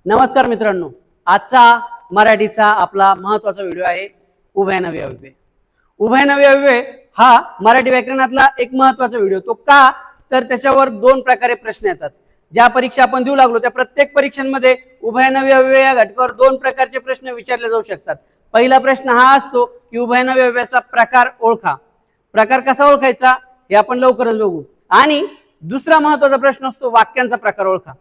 नमस्कार मित्रांनो, आजचा मराठीचा आपला महत्त्वाचा व्हिडिओ आहे उभयनवी अव्यय. उभयनवी अव्यय हा मराठी व्याकरणातला एक महत्त्वाचा व्हिडिओ. तो का तर त्याच्यावर दोन प्रकारे प्रश्न येतात. ज्या परीक्षा आपण देऊ लागलो त्या प्रत्येक परीक्षांमध्ये उभयनवी अव्यय या घटकावर दोन प्रकारचे प्रश्न विचारले जाऊ शकतात. पहिला प्रश्न हा असतो की उभयनवी अव्ययाचा प्रकार ओळखा. प्रकार कसा ओळखायचा हे आपण लवकरच बघू. आणि दुसरा महत्त्वाचा प्रश्न असतो वाक्यांचा प्रकार ओळखा.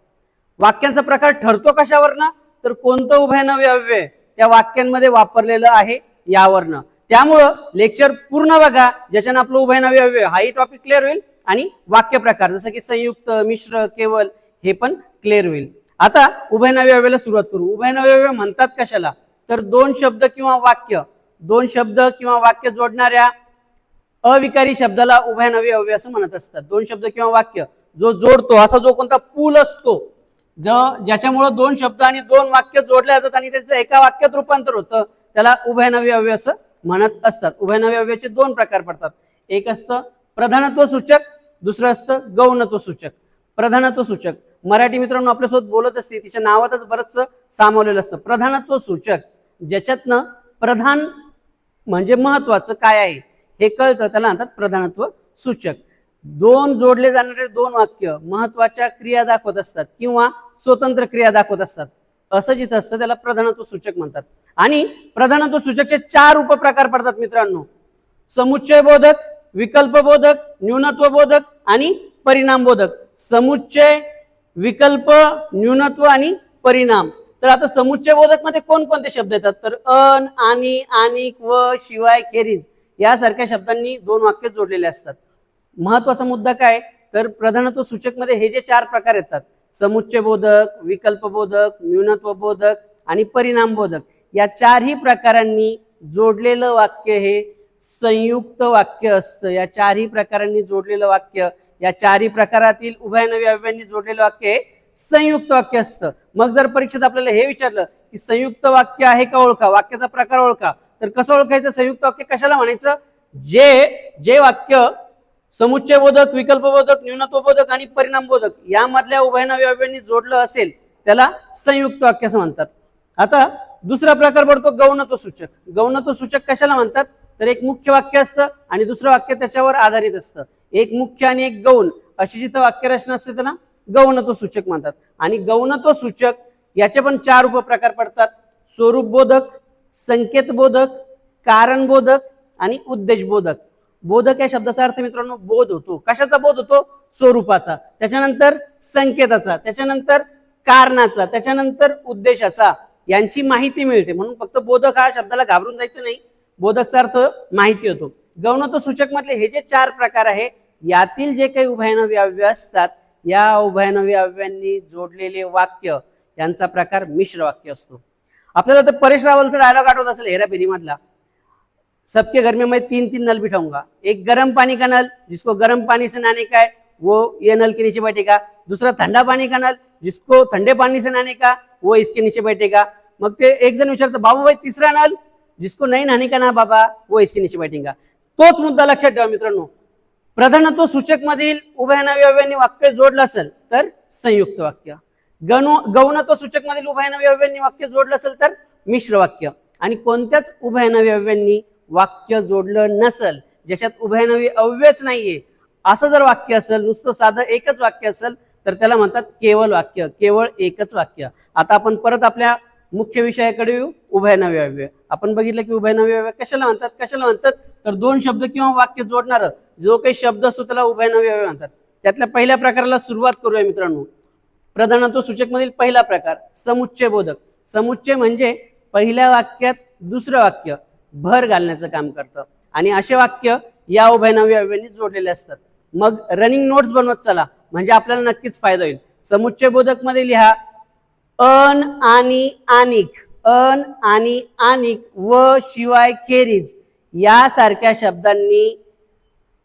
वाक्यांचा प्रकार ठरतो कशावरनं तर कोणतं उभयनवी अव्यय त्या वाक्यांमध्ये वापरलेलं आहे यावरनं. त्यामुळं लेक्चर पूर्ण बघा, ज्याच्यानं आपलं उभयनवी अव्यय हाही टॉपिक क्लिअर होईल आणि वाक्य प्रकार जसं की संयुक्त, मिश्र, केवल हे पण क्लिअर होईल. आता उभयनवी अव्ययाला सुरुवात करू. उभयनवी अव्यय म्हणतात कशाला तर दोन शब्द किंवा वाक्य जोडणाऱ्या अविकारी शब्दाला उभयनवी अव्यय असं म्हणत असतात. दोन शब्द किंवा वाक्य जो जोडतो असा जो कोणता पूल असतो ज्याच्यामुळे दोन शब्द आणि दोन वाक्य जोडले जातात आणि त्यांचं एका वाक्यात रूपांतर होतं त्याला उभयनवी अव्यय असं म्हणत असतात. उभयनवी अव्ययाचे दोन प्रकार पडतात. एक असतं प्रधानत्व सूचक, दुसरं असतं गौणत्व सूचक. प्रधानत्व सूचक मराठी मित्रांनो आपल्यासोबत बोलत असते तिच्या नावातच बरंच सामावलेलं असतं. प्रधानत्व सूचक ज्याच्यातनं प्रधान म्हणजे महत्वाचं काय आहे हे कळतं त्याला म्हणतात प्रधानत्व सूचक. दोन जोडले जाणारे दोन वाक्य महत्वाच्या क्रिया दाखवत असतात किंवा स्वतंत्र क्रिया दाखवत असतात असं जिथं असतं त्याला प्रधानत्व सूचक म्हणतात. आणि प्रधानत्व सूचकचे चार उपप्रकार पडतात मित्रांनो. समुच्चय बोधक, विकल्प बोधक, न्यूनत्व बोधक आणि परिणाम बोधक. समुच्चय, विकल्प, न्यूनत्व आणि परिणाम. तर आता समुच्चय बोधक मध्ये कोणकोणते शब्द येतात तर अन, आणि, आणिक, व, शिवाय, खेरीज यासारख्या शब्दांनी दोन वाक्य जोडलेले असतात. महत्वाचा मुद्दा काय तर प्रधानत्व सूचक मध्ये हे जे चार प्रकार येतात समुच्चय बोधक, विकल्प बोधक, न्यूनत्व बोधक आणि परिणाम बोधक या चारही प्रकारांनी जोडलेलं वाक्य हे संयुक्त वाक्य असतं. या चारही प्रकारांनी जोडलेलं वाक्य, या चारही प्रकारातील उभयनवी अव्ययांनी जोडलेलं वाक्य हे संयुक्त वाक्य असतं. मग जर परीक्षेत आपल्याला हे विचारलं की संयुक्त वाक्य आहे का ओळखा, वाक्याचा प्रकार ओळखा, तर कसं ओळखायचं संयुक्त वाक्य कशाला म्हणायचं जे वाक्य समुच्चय बोधक, विकल्प बोधक, न्यूनत्व बोधक आणि परिणाम बोधक यामधल्या उभयनवी अव्ययांनी जोडलं असेल त्याला संयुक्त वाक्य असं म्हणतात. आता दुसरा प्रकार पडतो गौणत्व सूचक. गौणत्व सूचक कशाला म्हणतात तर एक मुख्य वाक्य असतं आणि दुसरं वाक्य त्याच्यावर आधारित असतं. एक मुख्य आणि एक गौण अशी जिथं वाक्यरचना असते त्याला गौणत्व सूचक म्हणतात. आणि गौणत्व सूचक याचे पण चार उपप्रकार पडतात. स्वरूप बोधक, संकेत बोधक, कारण बोधक आणि उद्देश बोधक. बोधक या शब्दाचा अर्थ मित्रांनो बोध होतो. कशाचा बोध होतो स्वरूपाचा, त्याच्यानंतर संकेताचा, त्याच्यानंतर कारणाचा, त्याच्यानंतर उद्देशाचा यांची माहिती मिळते. म्हणून फक्त बोधक हा शब्दाला घाबरून जायचं नाही, बोधकचा अर्थ माहिती होतो. गौणत्व सूचक मधले हे जे चार प्रकार आहे यातील जे काही उभयनवी अव्यय असतात या उभयनवी अव्ययांनी जोडलेले वाक्य यांचा प्रकार मिश्र वाक्य असतो. आपल्याला तर परेश रावलचा डायलॉग आठवत असेल हेराफेरी मधला, सबके घर में मैं तीन तीन नल बिठाऊंगा. एक गर्म पानी का नल जिसको गर्म पानी से नहाने का है वो ये नल के नीचे बैठेगा. दूसरा ठंडा पानी का नल जिसको ठंडे पानी से नहाने का वो इसके नीचे बैठेगा. मग ते एक जण विचारतं बाबू भाई तीसरा नल जिसको नहीं नहाने का ना बाबा वो इसके नीचे बैठेगा. तोच मुद्दा लक्षात ठेवा मित्रांनो. प्रधानत्व सूचक मधील उभयनवी अव्ययांनी वाक्य जोडलं असेल तर संयुक्त वाक्य, गौणत्व सूचक मधील उभयनवी अव्ययांनी वाक्य जोडलं असेल तर मिश्र वाक्य, आणि कोणत्याच उभयनवी अव्ययांनी वाक्य जोडलं नसल, ज्याच्यात उभयनवी अव्ययच नाहीये असं जर वाक्य असेल, नुसतं साधं एकच वाक्य असेल तर त्याला म्हणतात केवल वाक्य, केवळ एकच वाक्य. आता आपण परत आपल्या मुख्य विषयाकडे येऊ. उभयनवी अव्यय आपण बघितलं की उभयनवी अव्यय कशाला म्हणतात तर दोन शब्द किंवा वाक्य जोडणार जो काही शब्द असतो त्याला उभयनवी अव्यय म्हणतात. त्यातल्या पहिल्या प्रकाराला सुरुवात करूया मित्रांनो. प्रधानत्व सूचक मधील पहिला प्रकार समुच्चय बोधक. समुच्चय म्हणजे पहिल्या वाक्यात दुसरं वाक्य भर घालण्याचं काम करतं आणि असे वाक्य या उभयनवी अव्ययांनी जोडलेले असतात. मग रनिंग नोट्स बनवत चला म्हणजे आपल्याला नक्कीच फायदा होईल. समुच्चय बोधक मध्ये लिहा अन आणि आणिक, अन आणि आणिक, व, शिवाय, खेरीज यासारख्या शब्दांनी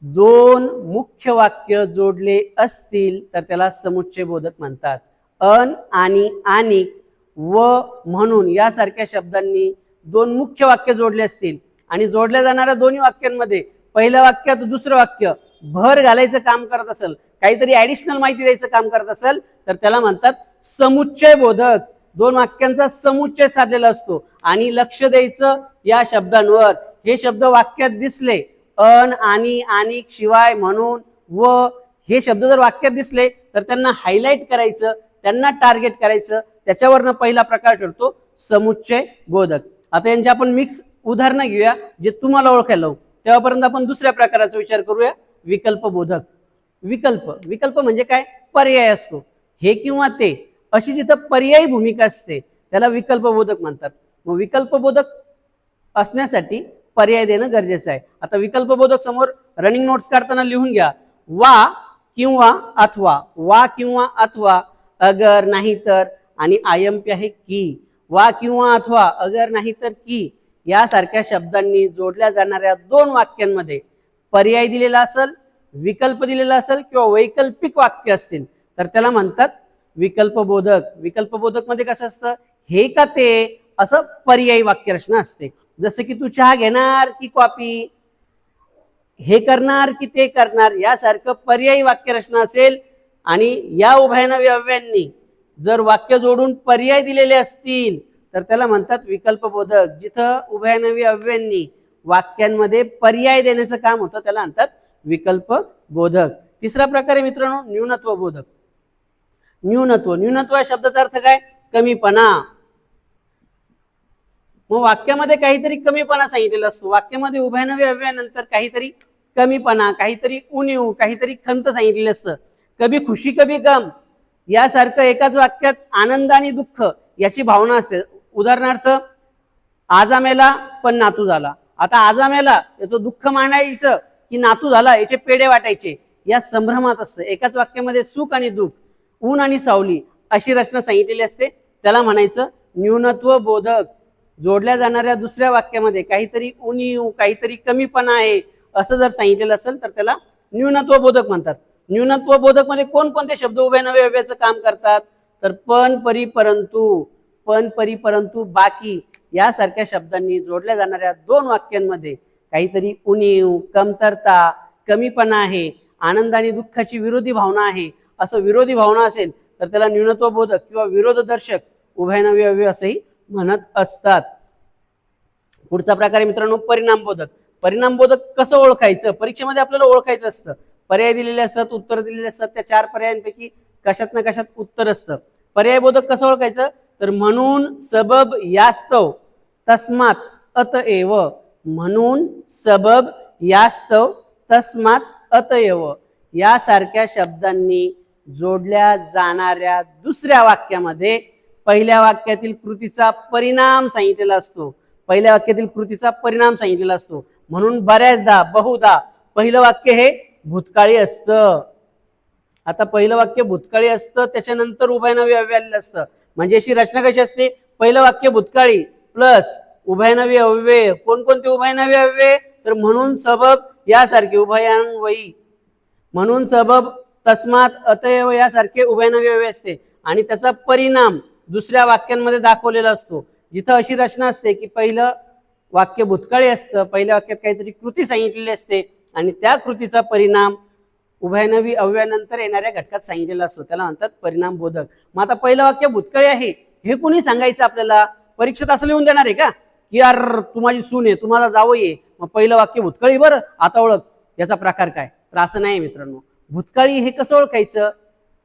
दोन मुख्य वाक्य जोडले असतील तर त्याला समुच्चय बोधक म्हणतात. अन आणि आणिक, व, म्हणून यासारख्या शब्दांनी दोन मुख्य वाक्य जोडले असतील आणि जोडल्या जाणाऱ्या दोन्ही वाक्यांमध्ये पहिल्या वाक्यात दुसरं वाक्य भर घालायचं काम करत असेल, काहीतरी ऍडिशनल माहिती द्यायचं काम करत असेल तर त्याला म्हणतात समुच्चय बोधक. दोन वाक्यांचा समुच्चय साधलेला असतो आणि लक्ष द्यायचं या शब्दांवर. हे शब्द वाक्यात दिसले, अन, आणि, शिवाय, म्हणून, व हे शब्द जर वाक्यात दिसले तर त्यांना हायलाइट करायचं, त्यांना टार्गेट करायचं. त्याच्यावरनं पहिला प्रकार ठरतो समुच्चय बोधक. आता यांचे आपण मिक्स उदाहरणं घेऊया जे तुम्हाला ओळखायला लावू. तेव्हापर्यंत आपण दुसऱ्या प्रकाराचा विचार करूया, विकल्प बोधक. विकल्प म्हणजे काय? पर्याय असतो. हे किंवा ते अशी जिथं पर्यायी भूमिका असते त्याला विकल्प बोधक म्हणतात. मग विकल्प बोधक असण्यासाठी पर्याय देणं गरजेचं आहे. आता विकल्प बोधक समोर रनिंग नोट्स काढताना लिहून घ्या. वा किंवा अथवा, वा किंवा अथवा, अगर नाही तर, आणि आयएमपी आहे की. वा किंवा अथवा, अगर नाही तर की यासारख्या शब्दांनी जोडल्या जाणाऱ्या दोन वाक्यांमध्ये पर्याय दिलेला असेल, विकल्प दिलेला असेल किंवा वैकल्पिक वाक्य असतील तर त्याला म्हणतात विकल्प बोधक. विकल्प बोधक मध्ये कसं असतं, हे का ते असं पर्यायी वाक्य रचना असते. जसं की तू चहा घेणार की कॉफी, हे करणार की ते करणार यासारखं पर्यायी वाक्य रचना असेल आणि या उभयनवी अव्ययांनी जर वाक्य जोडून पर्याय दिलेले असतील तर त्याला म्हणतात विकल्प बोधक. जिथं उभयनवी अव्ययांनी वाक्यांमध्ये पर्याय देण्याचं काम होतं त्याला म्हणतात विकल्प बोधक. तिसरा प्रकार आहे मित्रांनो न्यूनत्व बोधक. न्यूनत्व या शब्दाचा अर्थ काय? कमीपणा. मग वाक्यामध्ये काहीतरी कमीपणा सांगितलेला असतो. वाक्यामध्ये उभयनवी अव्ययानंतर काहीतरी कमीपणा, काहीतरी उणीव, काहीतरी खंत सांगितलेलं असतं. कभी खुशी कभी गम यासारखं एकाच वाक्यात आनंद आणि दुःख याची भावना असते. उदाहरणार्थ, आजामेला पण नातू झाला. आता आजामेला याचं दुःख मांडायचं की नातू झाला याचे पेढे वाटायचे या संभ्रमात असतं. एकाच वाक्यामध्ये सुख आणि दुःख, ऊन आणि सावली अशी रचना सांगितलेली असते. त्याला म्हणायचं न्यूनत्व बोधक. जोडल्या जाणाऱ्या दुसऱ्या वाक्यामध्ये काहीतरी उणीव, काहीतरी कमीपणा आहे असं जर सांगितलेलं असेल तर त्याला न्यूनत्व बोधक म्हणतात. न्यूनत्व बोधक मध्ये कोणकोणते शब्द उभयनवी अव्ययाचं काम करतात तर पण, परी, परंतु, बाकी यासारख्या शब्दांनी जोडल्या जाणाऱ्या दोन वाक्यांमध्ये काहीतरी उणीव, कमतरता, कमीपणा आहे, आनंद आणि दुःखाची विरोधी भावना आहे असं विरोधी भावना असेल तर त्याला न्यूनत्व बोधक किंवा विरोधदर्शक उभयनवी अव्यय असंही म्हणत असतात. पुढचा प्रकार आहे मित्रांनो परिणाम बोधक. परिणाम बोधक कसं ओळखायचं? परीक्षेमध्ये आपल्याला ओळखायचं असतं. पर्याय दिलेले असतात, उत्तर दिलेले असतात. त्या चार पर्यायांपैकी कशात ना कशात उत्तर असतं. पर्याय बोधक कसं ओळखायचं तर म्हणून, सबब, यास्तव, तस्मात, अतएव. म्हणून, सबब, यास्तव, तस्मात, अतएव यासारख्या शब्दांनी जोडल्या जाणाऱ्या दुसऱ्या वाक्यामध्ये पहिल्या वाक्यातील कृतीचा परिणाम सांगितलेला असतो. म्हणून बऱ्याचदा, बहुधा पहिलं वाक्य हे भूतकाळी असतं. आता पहिलं वाक्य भूतकाळी असतं त्याच्यानंतर उभयनवी अव्यय आलेलं असतं. म्हणजे अशी रचना कशी असते? पहिलं वाक्य भूतकाळी प्लस उभयनवी अव्यय. कोणकोणते उभयनवी अव्यय तर म्हणून, सबब यासारखे उभयान्वयी, म्हणून, सबब, तस्मात, अतएव यासारखे उभयनवी अव्यय असते आणि त्याचा परिणाम दुसऱ्या वाक्यांमध्ये दाखवलेला असतो. जिथं अशी रचना असते की पहिलं वाक्य भूतकाळी असतं, पहिल्या वाक्यात काहीतरी कृती सांगितलेली असते आणि त्या कृतीचा परिणाम उभयनवी अव्ययानंतर येणाऱ्या घटकात सांगितलेला असतो. त्याला म्हणतात परिणाम बोधक. मग आता पहिलं वाक्य भूतकाळी आहे हे कोणी सांगायचं आपल्याला? परीक्षेत असं लिहून देणार आहे का की यार तू माझी सून आहे, तू माझा जावई आहे, मग पहिलं वाक्य भूतकाळी, बरं आता ओळख याचा प्रकार काय? तर असं नाही मित्रांनो. भूतकाळी हे कसं ओळखायचं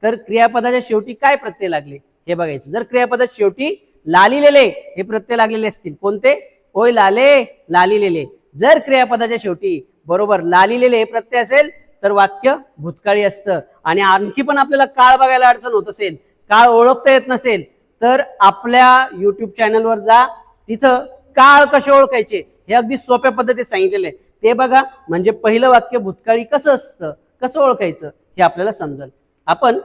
तर क्रियापदाच्या शेवटी काय प्रत्यय लागले हे बघायचं. जर क्रियापदाच्या शेवटी लालिलेले हे प्रत्यय लागलेले असतील, कोणते? ओय लाले, लालिलेले. जर क्रियापदाच्या शेवटी बरोबर लालिलेले हे प्रत्यय असेल तर वाक्य भूतकाळी असतं. आणि आणखी पण आपल्याला काळ बघायला अडचण होत असेल, काळ ओळखता येत नसेल तर आपल्या युट्यूब चॅनलवर जा, तिथं काळ कसे ओळखायचे हे अगदी सोप्या पद्धतीत सांगितलेलं आहे ते बघा. म्हणजे पहिलं वाक्य भूतकाळी कसं असतं, कसं ओळखायचं हे आपल्याला समजेल. आपण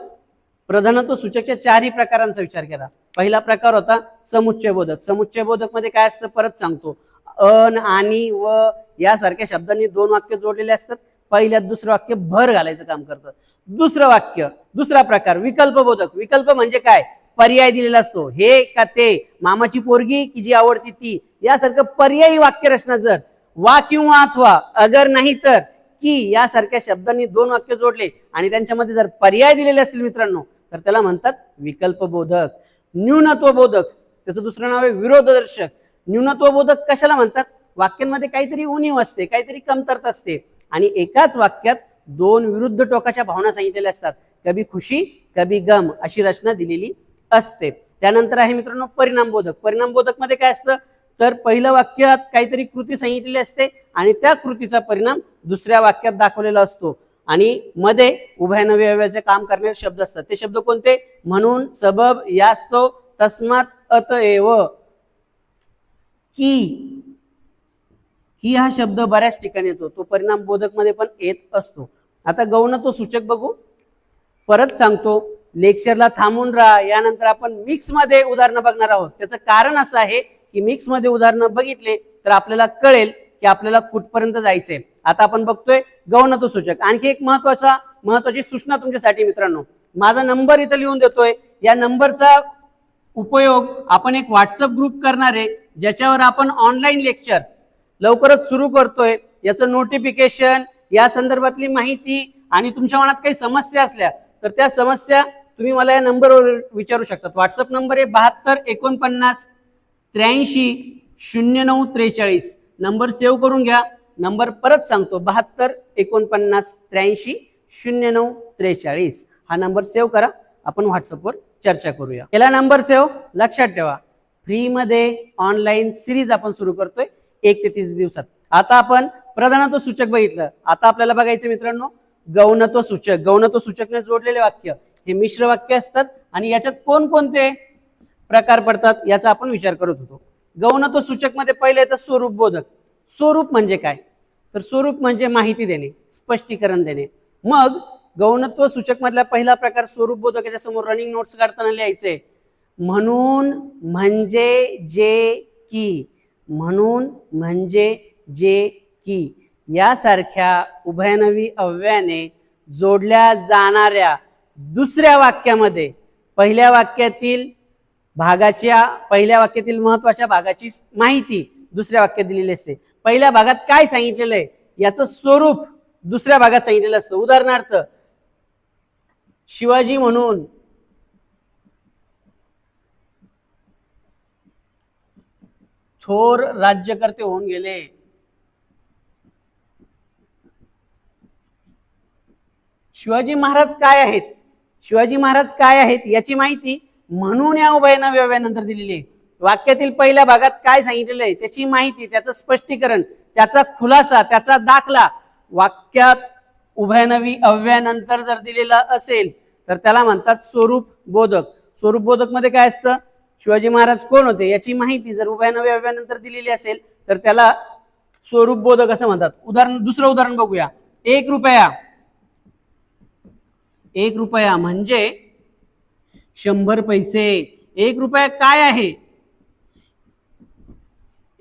प्रधानत्व सूचकच्या चारही प्रकारांचा विचार केला. पहिला प्रकार होता समुच्चय बोधक. समुच्चय बोधक मध्ये काय असतं परत सांगतो. अन, आणि, व यासारख्या शब्दांनी दोन वाक्य जोडलेले असतात. पहिल्यात दुसरं वाक्य भर घालायचं काम करतं. दुसरा प्रकार विकल्प बोधक. विकल्प म्हणजे काय? पर्याय दिलेला असतो. हे का ते, मामाची पोरगी की जी आवडती ती यासारखं पर्यायी वाक्य रचना जर वा किंवा अथवा, अगर नाही तर, की यासारख्या शब्दांनी दोन वाक्य जोडले आणि त्यांच्यामध्ये जर पर्याय दिलेले असतील मित्रांनो तर त्याला म्हणतात विकल्प बोधक. न्यूनत्वबोधक, त्याचं दुसरं नाव आहे विरोधदर्शक. न्यूनत्वबोधक कशाला म्हणतात? वाक्यांमध्ये काहीतरी उणीव असते, काहीतरी कमतरता असते आणि एकाच वाक्यात दोन विरुद्ध टोकाच्या भावना सांगितलेल्या असतात, कभी खुशी कभी गम अशी रचना दिलेली असते. त्यानंतर आहे मित्रांनो परिणामबोधक. परिणामबोधक मध्ये काय असतं तर पहिलं वाक्यात काहीतरी कृती सांगितलेली असते आणि त्या कृतीचा परिणाम दुसऱ्या वाक्यात दाखवलेला असतो आणि मध्ये उभयनवी अव्ययाचे काम करणारे शब्द असतात. ते शब्द कोणते? म्हणून, सबब, यास्तव, तस्मात, अतएव. की हा शब्द बऱ्याच ठिकाणी येतो, तो परिणाम बोधक मध्ये पण येत असतो. आता गौणत्व सूचक बघू. परत सांगतो, लेक्चरला थांबून राहा. यानंतर आपण मिक्स मध्ये उदाहरणं बघणार आहोत. त्याचं कारण असं आहे की मिक्स मध्ये उदाहरणं बघितले तर आपल्याला कळेल की आपल्याला कुठपर्यंत जायचंय. आता आपण बघतोय गौणत्व सूचक. आणखी एक महत्वाची सूचना तुमच्यासाठी मित्रांनो, माझा नंबर इथं लिहून देतोय. या नंबरचा उपयोग आपण एक व्हॉट्सअप ग्रुप करणार आहे, ज्याच्यावर आपण ऑनलाईन लेक्चर लवकरच सुरू करतोय. याचं नोटिफिकेशन, या संदर्भातली माहिती आणि तुमच्या मनात काही समस्या असल्या तर त्या समस्या तुम्ही मला या नंबरवर विचारू शकता. व्हॉट्सअप नंबर आहे 7249830943. नंबर सेव्ह करून घ्या. नंबर परत सांगतो 7249830943. हा नंबर सेव्ह करा. आपण व्हॉट्सअपवर चर्चा करूया. याला नंबर सेव्ह लक्षात ठेवा. फ्री मध्ये ऑनलाईन सिरीज आपण सुरू करतोय 1 ते 30 दिवसात. आता आपण प्रधानत्व सूचक बघितलं. आता आपल्याला बघायचं मित्रांनो गौणत्व सूचक. गौणत्व सूचकने जोडलेले वाक्य हे मिश्र वाक्य असतात आणि याच्यात कोणकोणते प्रकार पडतात याचा आपण विचार करत होतो. गौणत्व सूचक मध्ये पहिले येतं स्वरूप बोधक. स्वरूप म्हणजे काय तर स्वरूप म्हणजे माहिती देणे, स्पष्टीकरण देणे. मग गौणत्व सूचक मधला पहिला प्रकार स्वरूप बोधक. याच्या समोर रनिंग नोट्स काढताना लिहायचे म्हणून, म्हणजे, जे, की. म्हणून, म्हणजे, जे, की यासारख्या उभयनवी अव्ययाने जोडल्या जाणाऱ्या दुसऱ्या वाक्यामध्ये पहिल्या वाक्यातील महत्वाच्या भागाची माहिती दुसऱ्या वाक्यात दिलेली असते. पहिल्या भागात काय सांगितलेलं आहे याचं स्वरूप दुसऱ्या भागात सांगितलेलं असतं. उदाहरणार्थ शिवाजी म्हणून थोर राज्यकर्ते होऊन गेले. शिवाजी महाराज काय आहेत? शिवाजी महाराज काय आहेत याची माहिती म्हणून या उभयनवी अव्ययानंतर दिलेली आहे. वाक्यातील पहिल्या भागात काय सांगितलेलं आहे त्याची माहिती, त्याचं स्पष्टीकरण, त्याचा खुलासा, त्याचा दाखला वाक्यात उभयनवी अव्ययानंतर जर दिलेला असेल तर त्याला म्हणतात स्वरूप बोधक. स्वरूप बोधक मध्ये काय असतं? शिवाजी महाराज कोण होते याची माहिती जर उभयनवी अव्ययानंतर दिलेली असेल तर त्याला स्वरूप बोधक असं म्हणतात. दुसरं उदाहरण बघूया. 1 रुपया. 1 रुपया म्हणजे 100 पैसे. 1 रुपया काय आहे?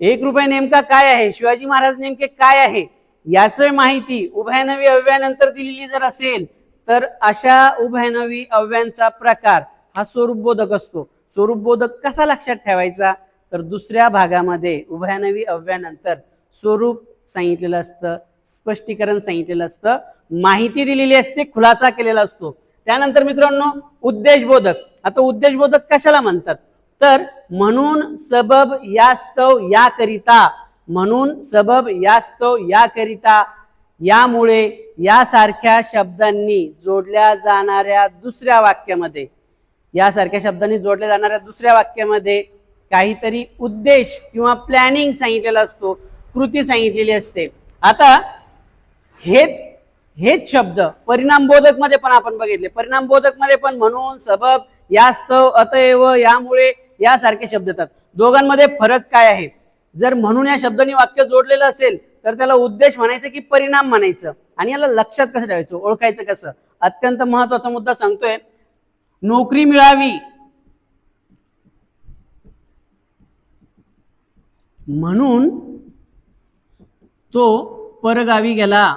1 रुपया नेमका काय आहे? शिवाजी महाराज नेमके काय आहे याची माहिती उभयनवी अव्ययानंतर दिलेली जर असेल तर अशा उभयनवी अव्ययांचा प्रकार हा स्वरूप बोधक असतो. स्वरूप बोधक कसा लक्षात ठेवायचा तर दुसऱ्या भागामध्ये उभयनवी अव्ययानंतर स्वरूप सांगितलेलं असतं, स्पष्टीकरण सांगितलेलं असतं, माहिती दिलेली असते, खुलासा केलेला असतो. त्यानंतर मित्रांनो उद्देशबोधक. आता उद्देशबोधक कशाला म्हणतात तर म्हणून, सबब, यास्तव, याकरिता. म्हणून, सबब, यास्तव, याकरिता, यामुळे यासारख्या शब्दांनी जोडल्या जाणाऱ्या दुसऱ्या वाक्यामध्ये काहीतरी उद्देश किंवा प्लॅनिंग सांगितलेला असतो, कृती सांगितलेली असते. आता हेच शब्द परिणाम बोधक मध्ये पण आपण बघितले. परिणाम बोधक मध्ये पण म्हणून, सबब, यास्तव, अतएव, यामुळे यासारखे शब्द येतात. दोघांमध्ये फरक काय आहे? जर म्हणून या शब्दांनी वाक्य जोडलेलं असेल तर त्याला उद्देश म्हणायचं की परिणाम म्हणायचं आणि याला लक्षात कसं ठेवायचं, ओळखायचं कसं? अत्यंत महत्वाचा मुद्दा सांगतोय. नोकरी मिळावी म्हणून तो परगावी गेला.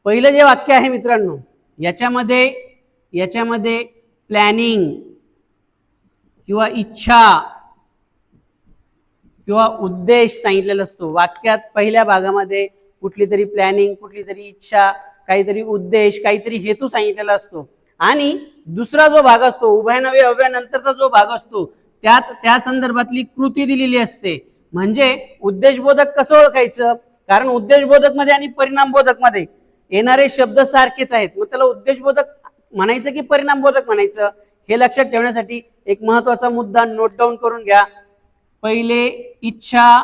पहिलं जे वाक्य आहे मित्रांनो याच्यामध्ये प्लॅनिंग किंवा इच्छा किंवा उद्देश सांगितलेला असतो. वाक्यात पहिल्या भागामध्ये कुठली तरी प्लॅनिंग, कुठली तरी इच्छा, काहीतरी उद्देश, काहीतरी हेतू सांगितलेला असतो आणि दुसरा जो भाग असतो उभयनवी अव्ययानंतरचा जो भाग असतो त्यात त्या संदर्भातली कृती दिलेली असते. म्हणजे उद्देशबोधक कसं ओळखायचं, कारण उद्देशबोधक मध्ये आणि परिणामबोधक मध्ये येणारे शब्द सारखेच आहेत, मग त्याला उद्देशबोधक म्हणायचं की परिणामबोधक म्हणायचं हे लक्षात ठेवण्यासाठी एक महत्वाचा मुद्दा नोट डाऊन करून घ्या. पहिले इच्छा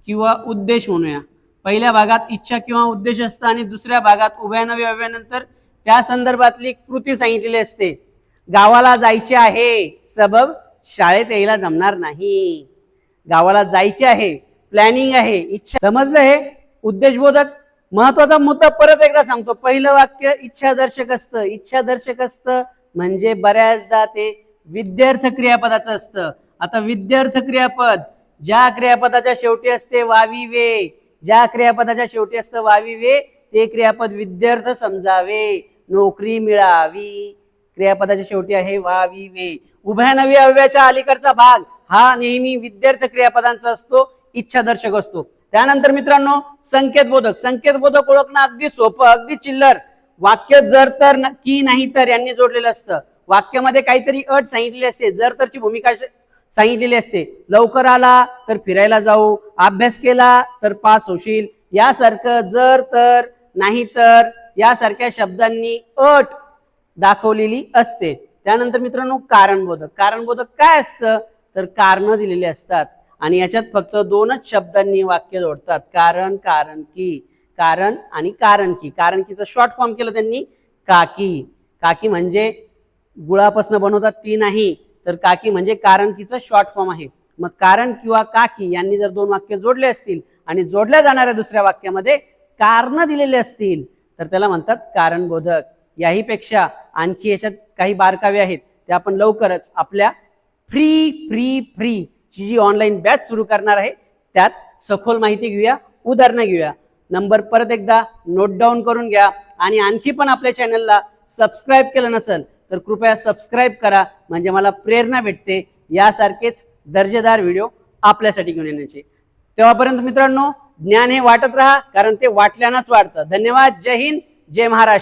किंवा उद्देश म्हणूया. पहिल्या भागात इच्छा किंवा उद्देश असतं आणि दुसऱ्या भागात उभयनवी अव्ययानंतर त्या संदर्भातली कृती सांगितलेली असते. गावाला जायचे आहे, सबब शाळेत यायला जमणार नाही. गावाला जायचे आहे, प्लॅनिंग आहे, इच्छा. समजलं हे उद्देशबोधक. महत्वाचा मुद्दा परत एकदा सांगतो. पहिलं वाक्य इच्छादर्शक असतं. इच्छादर्शक असतं म्हणजे बऱ्याचदा ते विद्यार्थ क्रियापदाचं असतं. आता विद्यार्थ क्रियापद ज्या क्रियापदाच्या शेवटी असते वावी वे, ज्या क्रियापदाच्या शेवटी असतं वावी वे ते क्रियापद विद्यार्थ समजावे, नोकरी मिळावी. क्रियापदाच्या शेवटी आहे वावी वे. उभयनवी अव्ययाच्या अलीकडचा भाग हा नेहमी विद्यार्थ क्रियापदांचा असतो, इच्छादर्शक असतो. त्यानंतर मित्रांनो संकेतबोधक. संकेतबोधक ओळखणं अगदी सोपं, अगदी चिल्लर. वाक्य जर तर की नाही तर यांनी जोडलेलं असतं. वाक्यामध्ये काहीतरी अट सांगितलेली असते, जर तरची भूमिका सांगितलेली असते. लवकर आला तर फिरायला जाऊ, अभ्यास केला तर पास होशील, यासारखं जर तर नाही तर यासारख्या शब्दांनी अट दाखवलेली असते. त्यानंतर मित्रांनो कारणबोधक. कारणबोधक काय असतं तर कारण दिलेली असतात आणि याच्यात फक्त दोनच शब्दांनी वाक्य जोडतात, कारण, कारण की. कारण आणि कारण की. कारण कीचं शॉर्ट फॉर्म केलं त्यांनी काकी. काकी म्हणजे गुळापासून बनवतात ती नाही, तर काकी म्हणजे कारण कीचं शॉर्ट फॉर्म आहे. मग कारण किंवा काकी यांनी जर दोन वाक्य जोडले असतील आणि जोडल्या जाणाऱ्या दुसऱ्या वाक्यामध्ये कारण दिलेले असतील तर त्याला म्हणतात कारणबोधक. याही पेक्षा आणखी याच्यात काही बारकावे आहेत ते आपण लवकरच आपल्या फ्री ची जी ऑनलाईन बॅच सुरू करणार आहे त्यात सखोल माहिती घेऊया, उदाहरणं घेऊया. नंबर परत एकदा नोट डाऊन करून घ्या आणि आणखी पण आपल्या चॅनलला सबस्क्राईब केलं नसेल तर कृपया सबस्क्राईब करा, म्हणजे मला प्रेरणा भेटते यासारखेच दर्जेदार व्हिडिओ आपल्यासाठी घेऊन येण्याचे. तेव्हापर्यंत मित्रांनो ज्ञान हे वाटत राहा, कारण ते वाटल्यानंच वाढतं. धन्यवाद. जय हिंद, जय महाराष्ट्र.